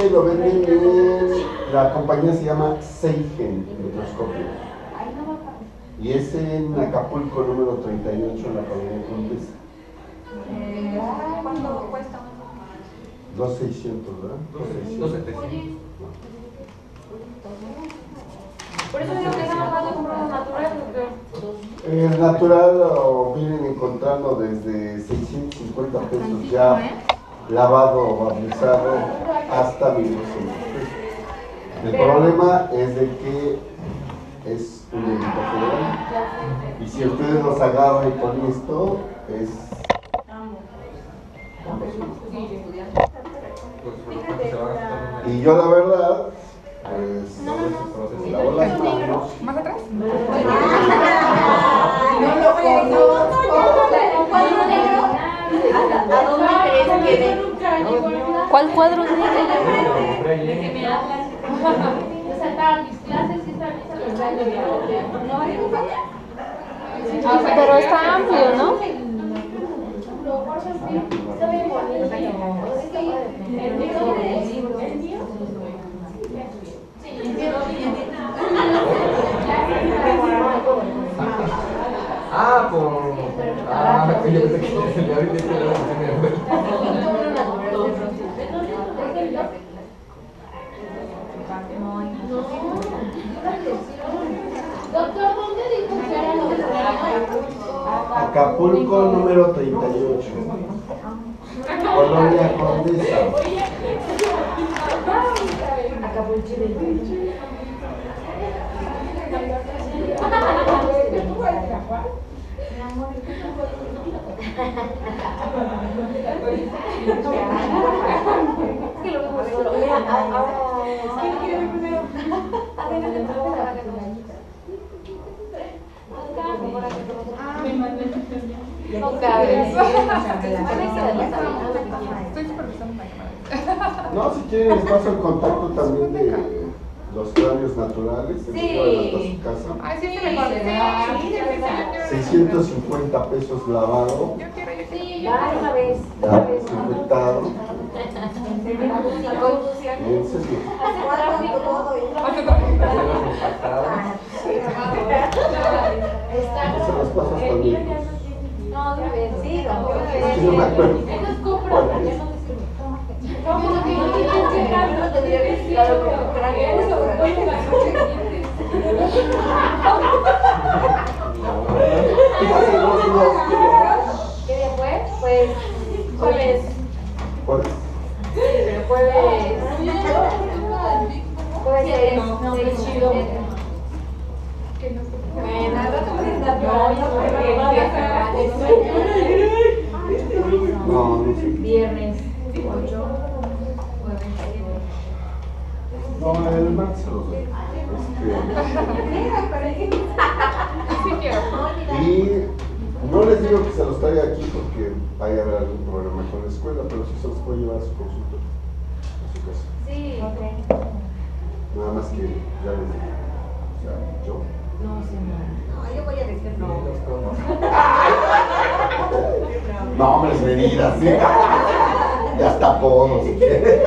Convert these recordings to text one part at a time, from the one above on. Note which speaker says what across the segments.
Speaker 1: Ese lo venden en, la compañía se llama Seigen Microscopio. Y es en Acapulco número 38 en la colonia Condesa.
Speaker 2: ¿Cuánto cuesta?
Speaker 1: 2,600, ¿verdad?
Speaker 3: 2,700.
Speaker 2: Por eso digo que es más barato comprar natural.
Speaker 1: El natural lo vienen encontrando desde 650 pesos ya lavado, barnizado, hasta 1,200 pesos. El problema es de que es un delito federal. Y si ustedes los agarran con esto, es... Y yo la verdad, pues, lavo las manos.
Speaker 4: ¿Más atrás?
Speaker 2: No lo conozco. ¿A dónde crees que de?
Speaker 5: ¿Cuál cuadro es?
Speaker 2: De que me hablan. Me saltaban mis clases y esta
Speaker 5: Pero está amplio, ¿no?
Speaker 3: Ah, por... Ah, yo pensé que le ahorita se lo
Speaker 2: Doctor, ¿dónde dijo que era lo de
Speaker 1: Acapulco número 38. Colonia Condesa.
Speaker 2: No cabe.
Speaker 4: Estoy supervisando una cámara.
Speaker 1: No, si quieren les paso el contacto también de los cráneos naturales. Se
Speaker 2: Sí.
Speaker 1: los llevan hasta su casa.
Speaker 4: Ay, sí, sí, mejor. Sí,
Speaker 1: 650 pesos lavado,
Speaker 4: yo quiero.
Speaker 2: Sí, yo una vez.
Speaker 1: ya desinfectado. En serio. Se los paso hasta el mismo.
Speaker 2: No, de una vez. Sí,
Speaker 1: Es que no me acuerdo.
Speaker 2: Ellos compran, ya no te sirve. ¿Cómo que no tienes que dejar? No tendría que decir algo que ¿Qué día fue? Pues jueves.
Speaker 1: ¿Cuál?
Speaker 2: Pero jueves. Jueves no, qué chido.
Speaker 1: No, no sé.
Speaker 2: Viernes 8, jueves.
Speaker 1: No, el martes se los doy.
Speaker 4: Sí quiero.
Speaker 1: Y no les digo que se los traiga aquí porque vaya a haber algún problema con la escuela, pero sí se los puede llevar a su consulta, a su casa.
Speaker 2: Sí.
Speaker 1: Nada más que ya les digo. O sea, yo.
Speaker 2: No, sí, no. Yo voy a decir no.
Speaker 1: No, hombres, medidas, ¿sí? Ya está apodo, si quieres.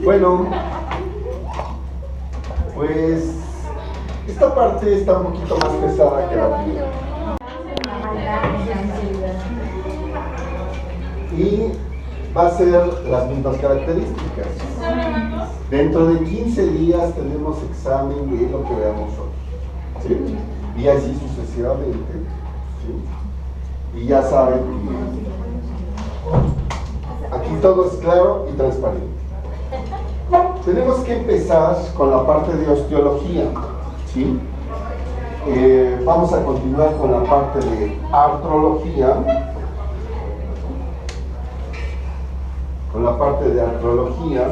Speaker 1: Bueno, pues esta parte está un poquito más pesada que la primera. Y va a ser las mismas características. Dentro de 15 días tenemos examen de lo que veamos hoy, ¿sí? Y así sucesivamente, ¿sí? Y ya saben que aquí todo es claro y transparente. Tenemos que empezar con la parte de osteología, ¿sí? Vamos a continuar con la parte de artrología. Con la parte de artrología.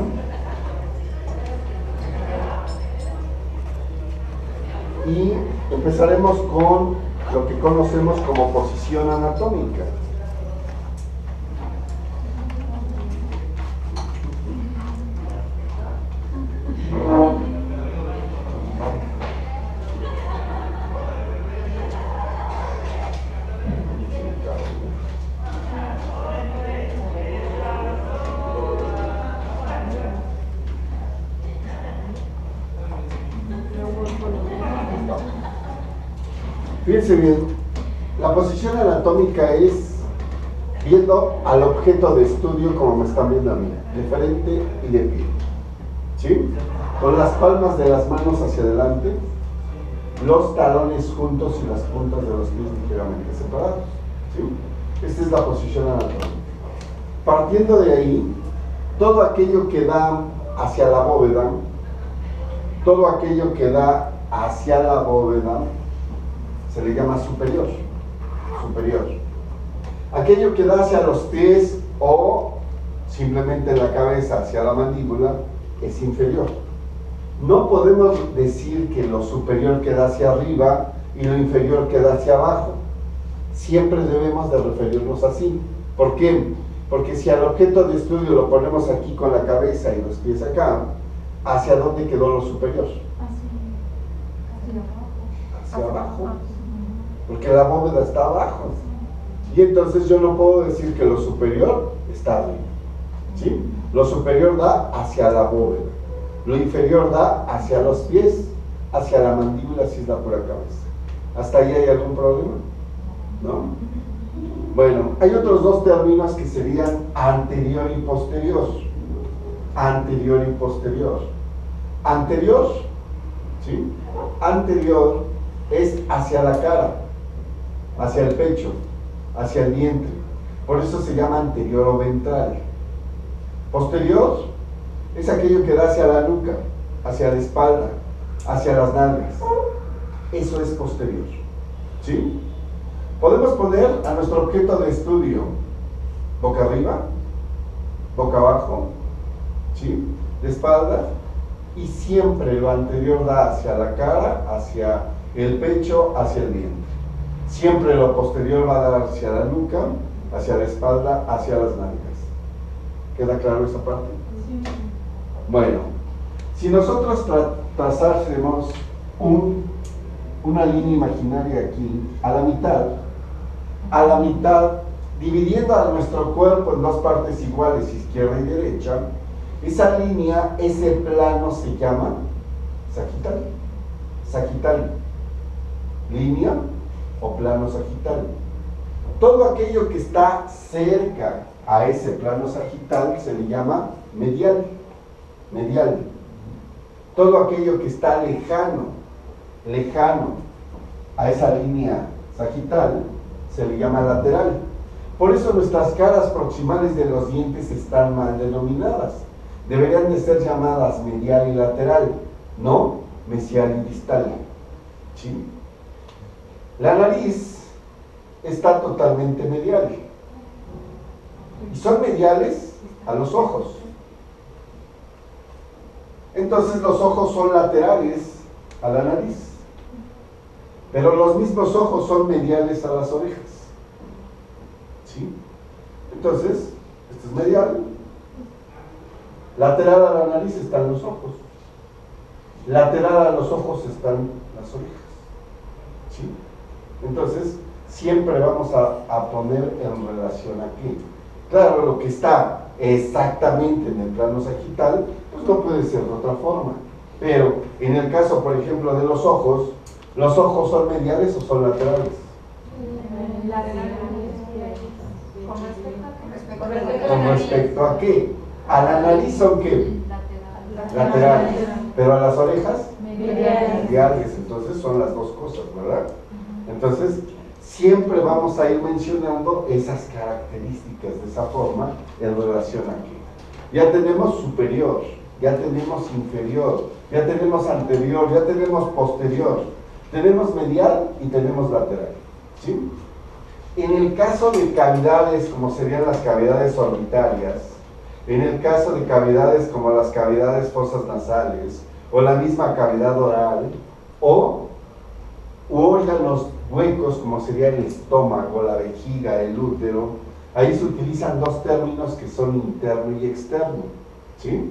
Speaker 1: Y empezaremos con lo que conocemos como posición anatómica. Fíjense bien, la posición anatómica es viendo al objeto de estudio como me están viendo a mí, de frente y de pie. ¿Sí? Con las palmas de las manos hacia adelante, los talones juntos y las puntas de los pies ligeramente separados. ¿Sí? Esta es la posición anatómica. Partiendo de ahí, todo aquello que da hacia la bóveda, todo aquello que da hacia la bóveda, se le llama superior. Superior. Aquello que da hacia los pies o simplemente la cabeza hacia la mandíbula es inferior. No podemos decir que lo superior queda hacia arriba y lo inferior queda hacia abajo. Siempre debemos de referirnos así. ¿Por qué? Porque si al objeto de estudio lo ponemos aquí con la cabeza y los pies acá, ¿hacia dónde quedó lo superior? Hacia abajo. Porque la bóveda está abajo. Y entonces yo no puedo decir que lo superior está arriba. ¿Sí? Lo superior da hacia la bóveda. Lo inferior da hacia los pies, hacia la mandíbula si es la pura cabeza. ¿Hasta ahí hay algún problema? ¿No? Bueno, hay otros dos términos que serían anterior y posterior. Anterior y posterior. Anterior, ¿sí? Anterior es hacia la cara, hacia el pecho, hacia el vientre. Por eso se llama anterior o ventral. Posterior es aquello que da hacia la nuca, hacia la espalda, hacia las nalgas. Eso es posterior. ¿Sí? Podemos poner a nuestro objeto de estudio boca arriba, boca abajo, ¿sí? De espalda, y siempre lo anterior da hacia la cara, hacia el pecho, hacia el vientre. Siempre lo posterior va a dar hacia la nuca, hacia la espalda, hacia las nalgas. ¿Queda claro esa parte? Sí. Bueno, si nosotros trazásemos una línea imaginaria aquí, a la mitad, dividiendo a nuestro cuerpo en dos partes iguales, izquierda y derecha, esa línea, ese plano se llama sagital. Sagital. Línea o plano sagital. Todo aquello que está cerca a ese plano sagital se le llama medial. Medial. Todo aquello que está lejano a esa línea sagital se le llama lateral. Por eso nuestras caras proximales de los dientes están mal denominadas. Deberían de ser llamadas medial y lateral, no mesial y distal. ¿Sí? La nariz está totalmente medial. Y son mediales a los ojos. Entonces los ojos son laterales a la nariz. Pero los mismos ojos son mediales a las orejas. ¿Sí? Entonces, esto es medial. Lateral a la nariz están los ojos. Lateral a los ojos están las orejas. ¿Sí? Entonces, siempre vamos a poner en relación aquí. Claro, lo que está exactamente en el plano sagital, pues no puede ser de otra forma. Pero en el caso, por ejemplo, de los ojos ¿son mediales o son laterales? ¿Con respecto a qué? A la nariz son ¿qué? Laterales. Pero a las orejas, mediales. Entonces son las dos cosas, ¿verdad? Entonces siempre vamos a ir mencionando esas características de esa forma en relación aquí. Ya tenemos superior, ya tenemos inferior, ya tenemos anterior, ya tenemos posterior, tenemos medial y tenemos lateral. ¿Sí? En el caso de cavidades como serían las cavidades orbitarias, en el caso de cavidades como las cavidades fosas nasales o la misma cavidad oral u órganos huecos como sería el estómago, la vejiga, el útero, ahí se utilizan dos términos que son interno y externo. ¿Sí?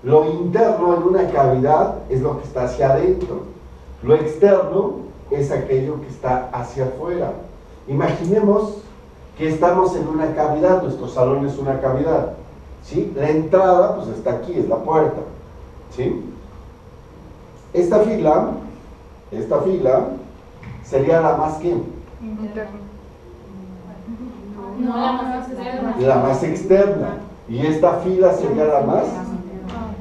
Speaker 1: Lo interno en una cavidad es lo que está hacia adentro. Lo externo es aquello que está hacia afuera. Imaginemos que estamos en una cavidad, nuestro salón es una cavidad. ¿Sí? La entrada pues está aquí, es la puerta. ¿Sí? Esta fila sería la más ¿qué?
Speaker 4: Interno.
Speaker 2: No, la más externa.
Speaker 1: La más externa. Y esta fila sería la más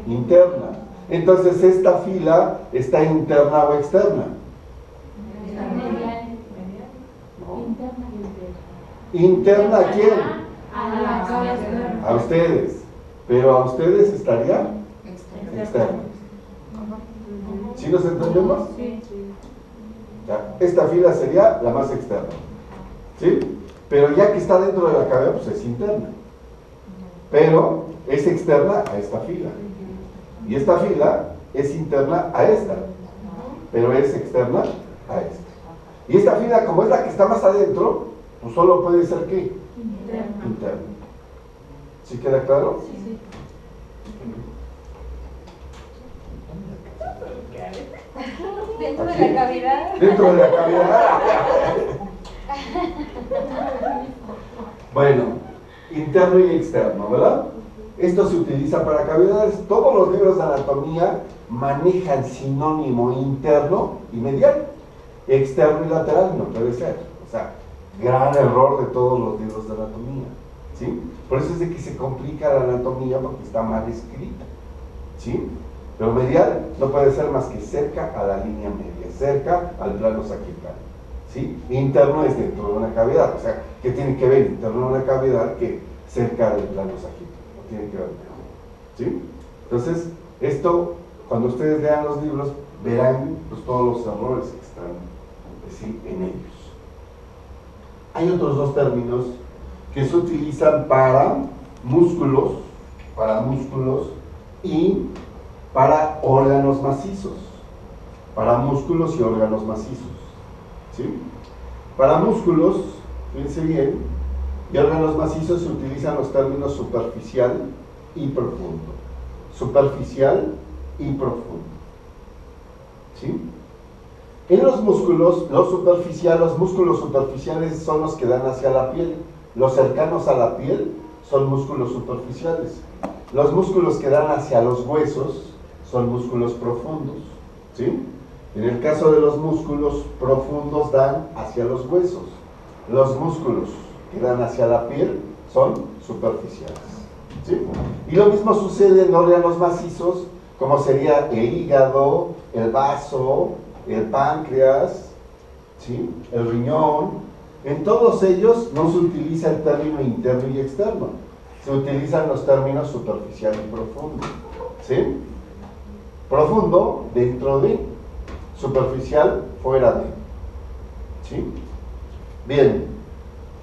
Speaker 1: interna. Entonces, ¿esta fila está interna o externa? No. ¿Interna a quién? A ustedes. Pero a ustedes estaría externa. ¿Sí nos entendemos?
Speaker 2: Sí.
Speaker 1: Ya, esta fila sería la más externa. ¿Sí? Pero ya que está dentro de la cabeza, pues es interna. Pero es externa a esta fila. Y esta fila es interna a esta. Pero es externa a esta. Y esta fila, como es la que está más adentro, pues solo puede ser ¿qué? Interna. ¿Sí queda claro?
Speaker 2: Sí. Dentro de la cavidad.
Speaker 1: Dentro de la cavidad. Bueno, interno y externo, ¿verdad? Esto se utiliza para cavidades. Todos los libros de anatomía manejan sinónimo interno y medial. Externo y lateral no puede ser. O sea, gran error de todos los libros de anatomía. ¿Sí? Por eso es de que se complica la anatomía porque está mal escrita. ¿Sí? Pero medial no puede ser más que cerca a la línea media, cerca al plano sagital. ¿Sí? Interno es dentro de una cavidad. O sea, ¿qué tiene que ver interno de una cavidad que cerca del plano sagital? No tiene que ver. ¿Sí? Entonces, esto, cuando ustedes lean los libros, verán pues, todos los errores que están ¿sí? en ellos. Hay otros dos términos que se utilizan para músculos y para órganos macizos. Para músculos y órganos macizos. ¿Sí? Para músculos, fíjense bien, y órganos macizos se utilizan los términos superficial y profundo. Superficial y profundo. ¿Sí? En los músculos, los músculos superficiales son los que dan hacia la piel. Los cercanos a la piel son músculos superficiales. Los músculos que dan hacia los huesos son músculos profundos. ¿Sí? En el caso de los músculos profundos dan hacia los huesos. Los músculos que dan hacia la piel son superficiales. ¿Sí? Y lo mismo sucede en órganos macizos, como sería el hígado, el vaso, el páncreas, ¿sí? El riñón. En todos ellos no se utiliza el término interno y externo. Se utilizan los términos superficial y profundo. ¿Sí? Profundo, dentro de. Superficial, fuera de. ¿Sí? Bien.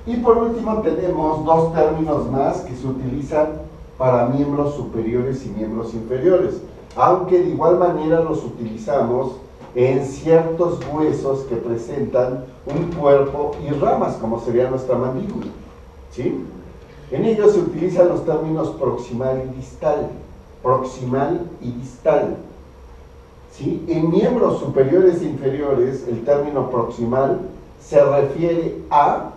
Speaker 1: Y por último tenemos dos términos más que se utilizan para miembros superiores y miembros inferiores. Aunque de igual manera los utilizamos en ciertos huesos que presentan un cuerpo y ramas, como sería nuestra mandíbula. ¿Sí? En ellos se utilizan los términos proximal y distal. Proximal y distal. ¿Sí? En miembros superiores e inferiores, el término proximal se refiere a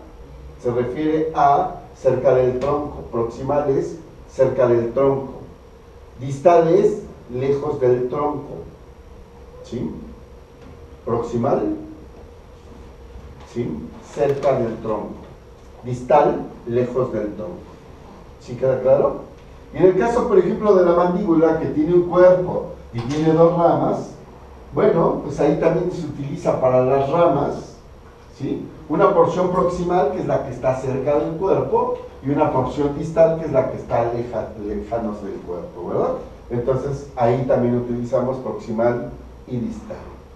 Speaker 1: cerca del tronco. Proximal es cerca del tronco. Distal es lejos del tronco. ¿Sí? Proximal, ¿sí? Cerca del tronco. Distal, lejos del tronco. ¿Sí queda claro? Y en el caso, por ejemplo, de la mandíbula, que tiene un cuerpo y tiene dos ramas, bueno, pues ahí también se utiliza para las ramas, ¿sí? Una porción proximal, que es la que está cerca del cuerpo, y una porción distal, que es la que está lejanos del cuerpo, ¿verdad? Entonces, ahí también utilizamos proximal y distal,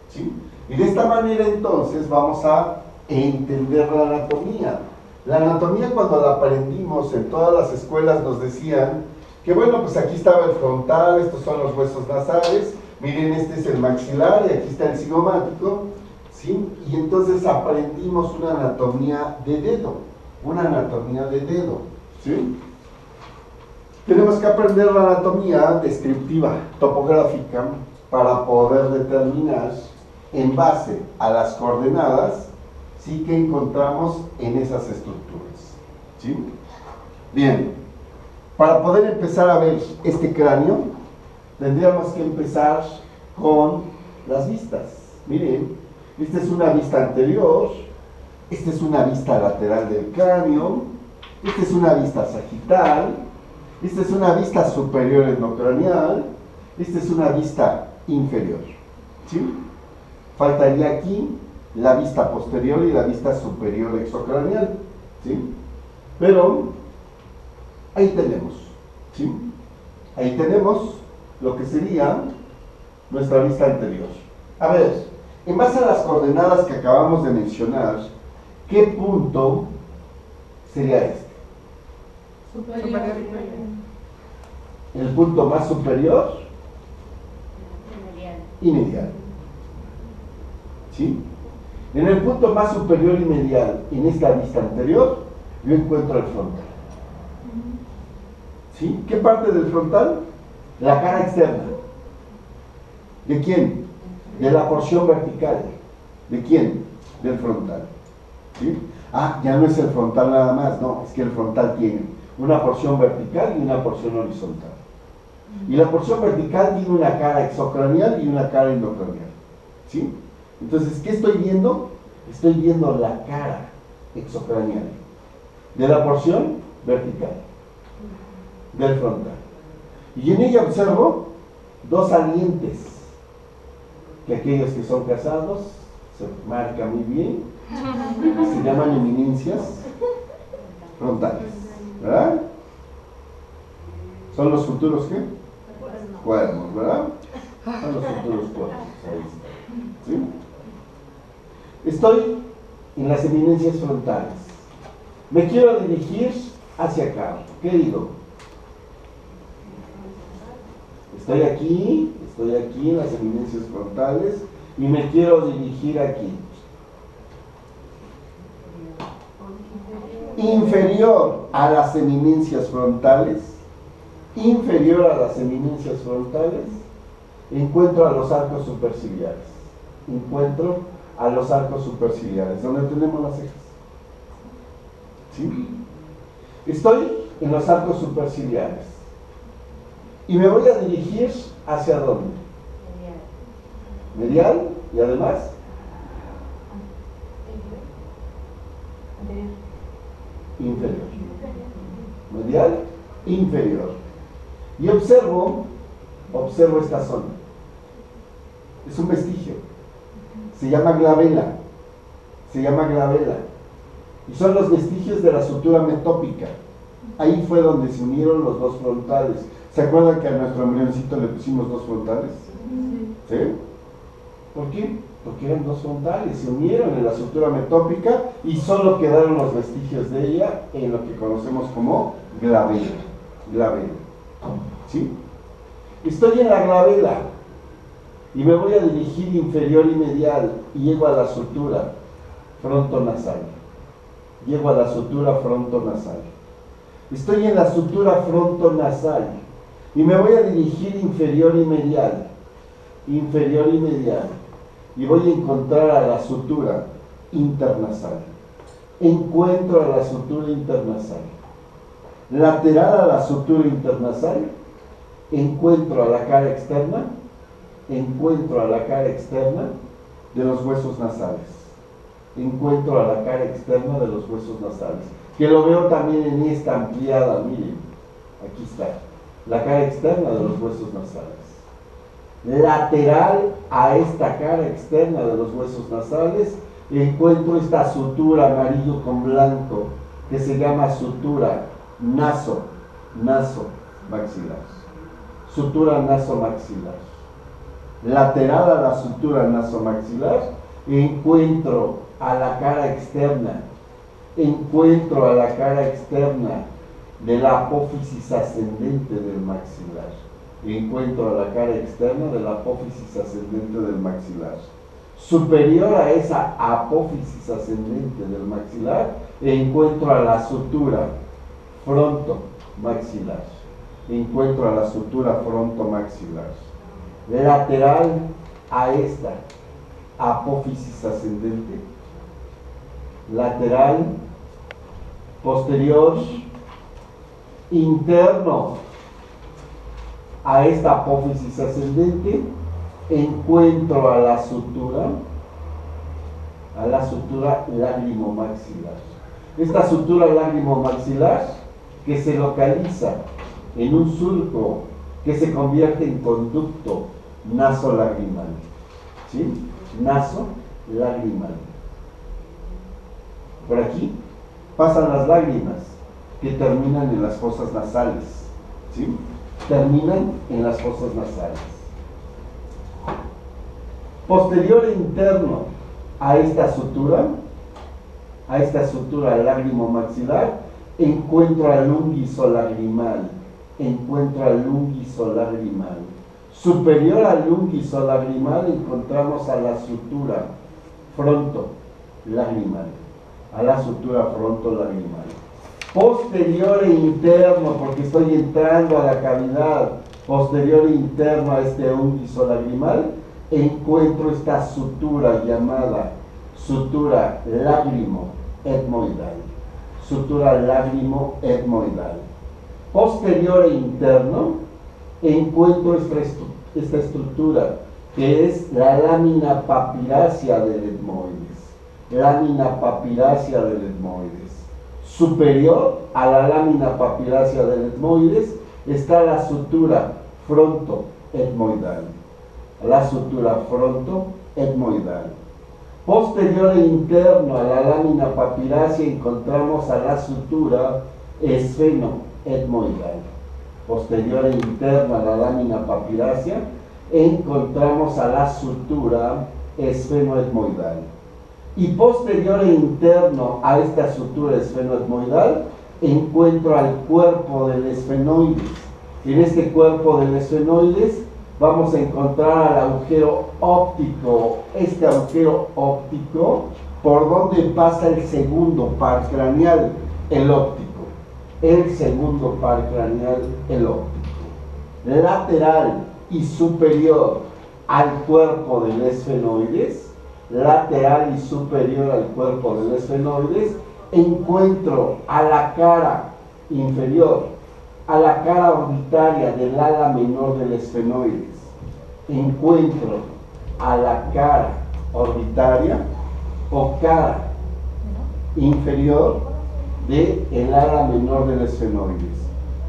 Speaker 1: ¿sí? Y de esta manera, entonces, vamos a entender la anatomía. La anatomía, cuando la aprendimos en todas las escuelas, nos decían que, bueno, pues aquí estaba el frontal, estos son los huesos nasales, miren, este es el maxilar y aquí está el cigomático, ¿sí? Y entonces aprendimos una anatomía de dedo, ¿sí? Tenemos que aprender la anatomía descriptiva, topográfica, para poder determinar, en base a las coordenadas, sí, que encontramos en esas estructuras, ¿sí? Bien, para poder empezar a ver este cráneo, tendríamos que empezar con las vistas. Miren, Esta es una vista anterior, esta es una vista lateral del cráneo, esta es una vista sagital, esta es una vista superior endocranial, esta es una vista inferior, ¿sí? Faltaría aquí la vista posterior y la vista superior exocranial, ¿sí? Pero ahí tenemos, ¿sí? Ahí tenemos lo que sería nuestra vista anterior. A ver, en base a las coordenadas que acabamos de mencionar, ¿qué punto sería este?
Speaker 4: Superior.
Speaker 1: El punto más superior y medial. ¿Sí? En el punto más superior y medial, en esta vista anterior, yo encuentro el frontal. ¿Sí? ¿Qué parte del frontal? La cara externa. ¿De quién? De la porción vertical. ¿De quién? Del frontal. ¿Sí? Ah, ya no es el frontal nada más, no, es que el frontal tiene una porción vertical y una porción horizontal. Y la porción vertical tiene una cara exocranial y una cara endocranial. ¿Sí? Entonces, ¿qué estoy viendo? Estoy viendo la cara exocranial de la porción vertical del frontal. Y en ella observo dos salientes, que aquellos que son casados se marca muy bien, se llaman eminencias frontales, ¿verdad? ¿Son los futuros qué? Cuernos, ¿verdad? Son los futuros cuernos, ahí está. ¿Sí? Estoy en las eminencias frontales. Me quiero dirigir hacia acá. ¿Qué digo? Estoy aquí en las eminencias frontales y me quiero dirigir aquí. Inferior a las eminencias frontales, encuentro a los arcos superciliares. ¿Dónde tenemos las cejas? ¿Sí? Estoy en los arcos superciliares. Y me voy a dirigir ¿hacia dónde? Medial. Y además inferior. Medial, inferior. Y observo esta zona. Es un vestigio. Se llama glabela. Y son los vestigios de la sutura metópica. Ahí fue donde se unieron los dos frontales. ¿Se acuerdan que a nuestro embrioncito le pusimos dos frontales? ¿Sí? ¿Por qué? Porque eran dos frontales, se unieron en la sutura metópica y solo quedaron los vestigios de ella en lo que conocemos como glabela. ¿Sí? Estoy en la glabela y me voy a dirigir inferior y medial y llego a la sutura frontonasal. Estoy en la sutura frontonasal y me voy a dirigir inferior y medial, y voy a encontrar a la sutura internasal. Encuentro a la sutura internasal. Lateral a la sutura internasal, encuentro a la cara externa de los huesos nasales. Que lo veo también en esta ampliada, miren, aquí está, la cara externa de los huesos nasales. Lateral a esta cara externa de los huesos nasales, encuentro esta sutura amarillo con blanco, que se llama sutura nasomaxilar. Lateral a la sutura nasomaxilar, encuentro a la cara externa de la apófisis ascendente del maxilar. Superior a esa apófisis ascendente del maxilar, encuentro a la sutura frontomaxilar. Lateral a esta apófisis ascendente, lateral, posterior, interno a esta apófisis ascendente, encuentro a la sutura a la sutura lágrimo-maxilar. Esta sutura lágrimo-maxilar que se localiza en un surco que se convierte en conducto nasolagrimal. ¿Sí? Nasolagrimal. Por aquí pasan las lágrimas que terminan en las fosas nasales. ¿Sí? Terminan en las fosas nasales. Posterior e interno a esta sutura lágrimo-maxilar, encuentro al ungüiso lagrimal. Superior al ungüiso lagrimal encontramos a la sutura fronto-lagrimal. Posterior e interno, porque estoy entrando a la cavidad, posterior e interno a este ungüiso lagrimal, encuentro esta sutura llamada sutura lágrimo-etmoidal. Posterior e interno, encuentro esta estructura que es la lámina papirácea del etmoides. Superior a la lámina papirácea del etmoides está la sutura frontoetmoidal. Posterior e interno a la lámina papirácea encontramos a la sutura esfenoetmoidal. Posterior e interno a la lámina papirácea encontramos a la sutura esfenoetmoidal. Y posterior e interno a esta sutura esfenoetmoidal encuentro al cuerpo del esfenoides. En este cuerpo del esfenoides vamos a encontrar al agujero óptico. Este agujero óptico, por donde pasa el segundo par craneal, el óptico. Lateral y superior al cuerpo del esfenoides, encuentro a la cara inferior, a la cara orbitaria del ala menor del esfenoides. Encuentro a la cara orbitaria o cara inferior del ala menor del esfenoides.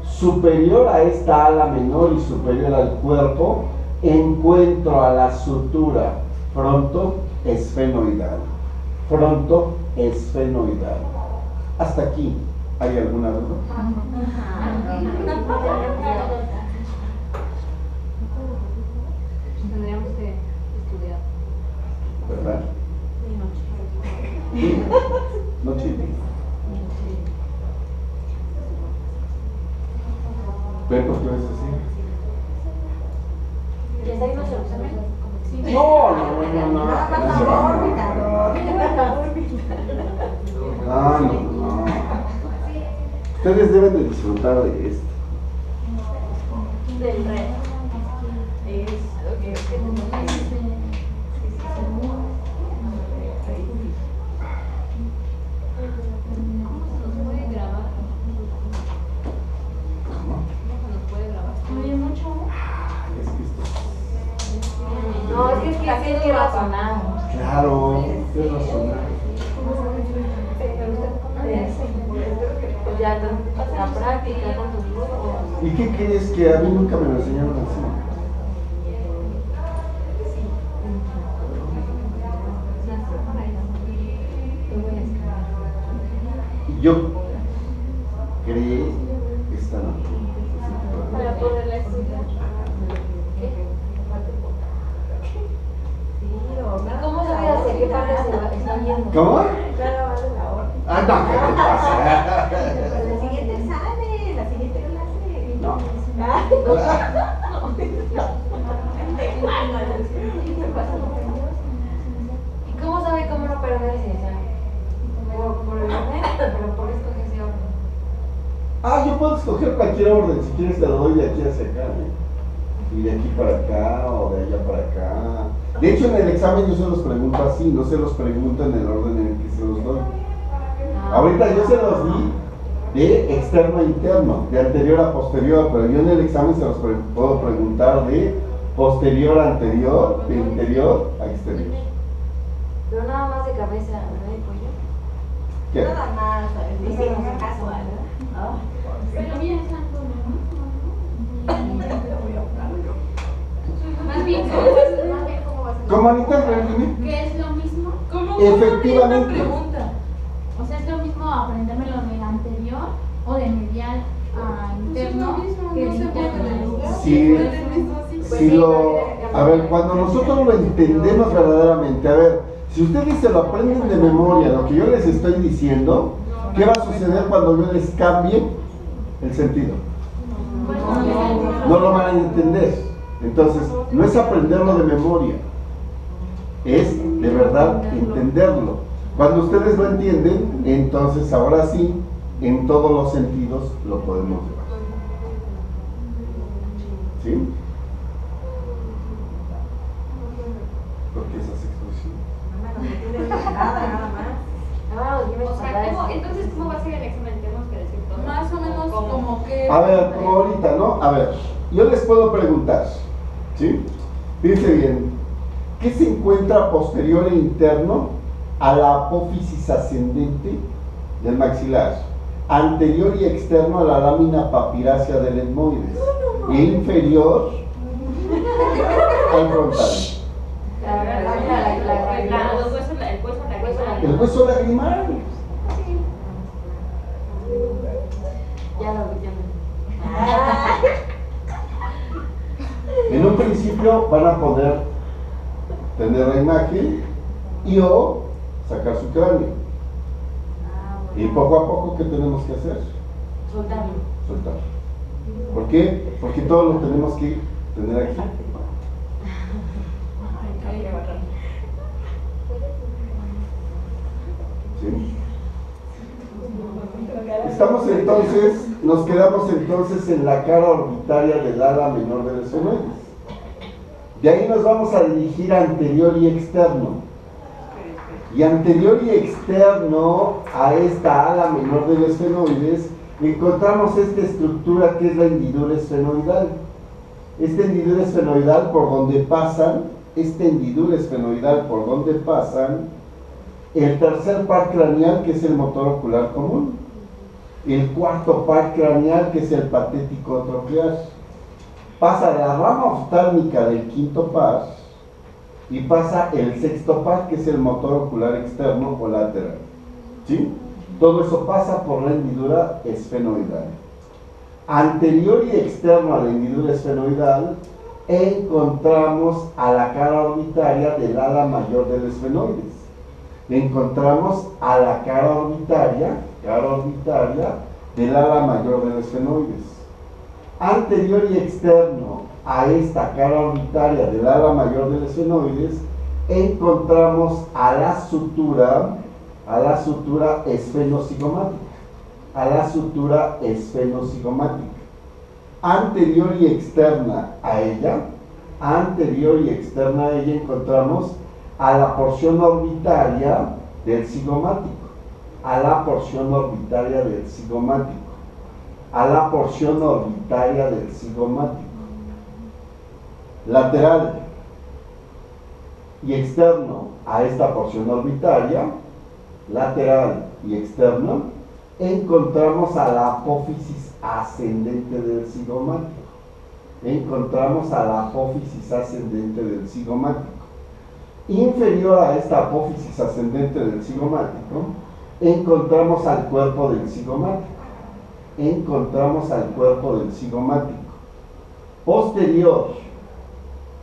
Speaker 1: Superior a esta ala menor y superior al cuerpo, encuentro a la sutura frontoesfenoidal. Hasta aquí, ¿hay alguna duda?
Speaker 2: Tendríamos que estudiar.
Speaker 1: ¿Verdad? Noche. ¿Ven por qué es así?
Speaker 2: ¿Les hay una solución?
Speaker 1: No. No. Ustedes deben de disfrutar de esto.
Speaker 2: Del red. No, es que razonamos.
Speaker 1: Claro, es razonar.
Speaker 2: Pues ya la práctica con tus grupos.
Speaker 1: ¿Y qué crees que a mí nunca me lo enseñaron así? Yo creí esta noche.
Speaker 2: Para poderla estudiar. ¿Cómo sabías de qué parte se está yendo?
Speaker 1: ¿Cómo?
Speaker 2: Cada vez la hora.
Speaker 1: Ah, no, ¿qué te pasa?
Speaker 2: La siguiente sale, la siguiente clase.
Speaker 1: No.
Speaker 2: ¿Y cómo sabe cómo no perderse? O sea, por el orden, pero por escoger ese orden.
Speaker 1: Yo puedo escoger cualquier orden. Si quieres te lo doy de aquí hacia acá, y de aquí para acá o de allá para acá. De hecho, en el examen yo se los pregunto así, no se los pregunto en el orden en el que se los doy. Ahorita yo se los di de externo a interno, de anterior a posterior, pero yo en el examen se los puedo preguntar de posterior a anterior, de interior a exterior.
Speaker 2: Pero nada más de cabeza, ¿verdad? Y cuello.
Speaker 1: ¿Qué?
Speaker 6: Nada más,
Speaker 2: Eso no se casual,
Speaker 6: Pero bien, santo,
Speaker 4: Más bien,
Speaker 6: ¿cómo va a ser?
Speaker 1: ¿Cómo, Anita? Dime.
Speaker 4: ¿qué es lo mismo?
Speaker 6: ¿Cómo?
Speaker 1: Efectivamente.
Speaker 6: Pregunta.
Speaker 4: O sea, es lo mismo aprenderme lo del anterior o de medial a interno que de interno.
Speaker 1: Sí. A ver, cuando nosotros lo entendemos verdaderamente, a ver, si ustedes se lo aprenden de memoria, lo que yo les estoy diciendo, ¿qué va a suceder cuando yo les cambie el sentido? No lo van a entender. Entonces, no es aprenderlo de memoria, es de verdad entenderlo. Cuando ustedes lo entienden, entonces ahora sí, en todos los sentidos lo podemos llevar. ¿Sí? Porque esas expresiones.
Speaker 6: Nada más.
Speaker 2: Ah, los dime
Speaker 7: O sea, entonces, ¿cómo va a ser el examen? Tenemos que decir todo.
Speaker 6: Más o menos como que.
Speaker 1: A ver, como ahorita, ¿no? A ver, yo les puedo preguntar, ¿sí? Fíjense bien, ¿qué se encuentra posterior e interno a la apófisis ascendente del maxilar? Anterior y externo a la lámina papirácea del etmoides. E inferior al frontal. El hueso lagrimal.
Speaker 2: Ya lo vi, ya lo vi.
Speaker 1: En un principio van a poder tener la imagen y o sacar su cráneo. Y poco a poco, ¿qué tenemos que hacer?
Speaker 2: Soltarlo.
Speaker 1: Soltar. ¿Por qué? Porque todo lo tenemos que tener aquí. ¿Sí? Estamos entonces, nos quedamos entonces en la cara orbitaria del ala menor del esfenoides. De ahí nos vamos a dirigir a anterior y externo. Y anterior y externo a esta ala menor del esfenoides encontramos esta estructura que es la hendidura esfenoidal. Esta hendidura esfenoidal por donde pasan, el tercer par craneal, que es el motor ocular común, el cuarto par craneal, que es el patético troclear, pasa la rama oftálmica del quinto par y pasa el sexto par, que es el motor ocular externo o lateral. ¿Sí? Todo eso pasa por la hendidura esfenoidal. Anterior y externo a la hendidura esfenoidal encontramos a la cara orbitaria del ala mayor del esfenoides. Encontramos a la cara orbitaria del ala mayor del esfenoides. Anterior y externo a esta cara orbitaria del ala mayor del esfenoides encontramos a la sutura esfenocigomática. Anterior y externa a ella encontramos a la porción orbitaria del cigomático, a la porción orbitaria del cigomático. Lateral y externo a esta porción orbitaria, lateral y externo, encontramos a la apófisis ascendente del cigomático. Inferior a esta apófisis ascendente del cigomático, encontramos al cuerpo del cigomático. Posterior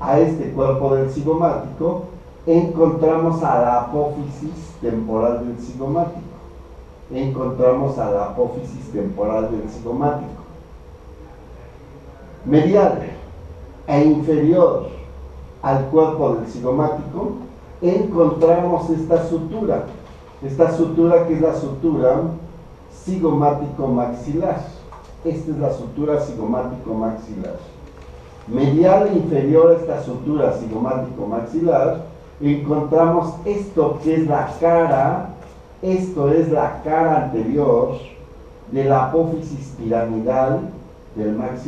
Speaker 1: a este cuerpo del cigomático, encontramos a la apófisis temporal del cigomático. Medial e inferior al cuerpo del cigomático, encontramos esta sutura que es la sutura cigomático-maxilar. Esta es la sutura cigomático-maxilar. Medial e inferior a esta sutura cigomático-maxilar, encontramos esto que es la cara, anterior de la apófisis piramidal del maxilar.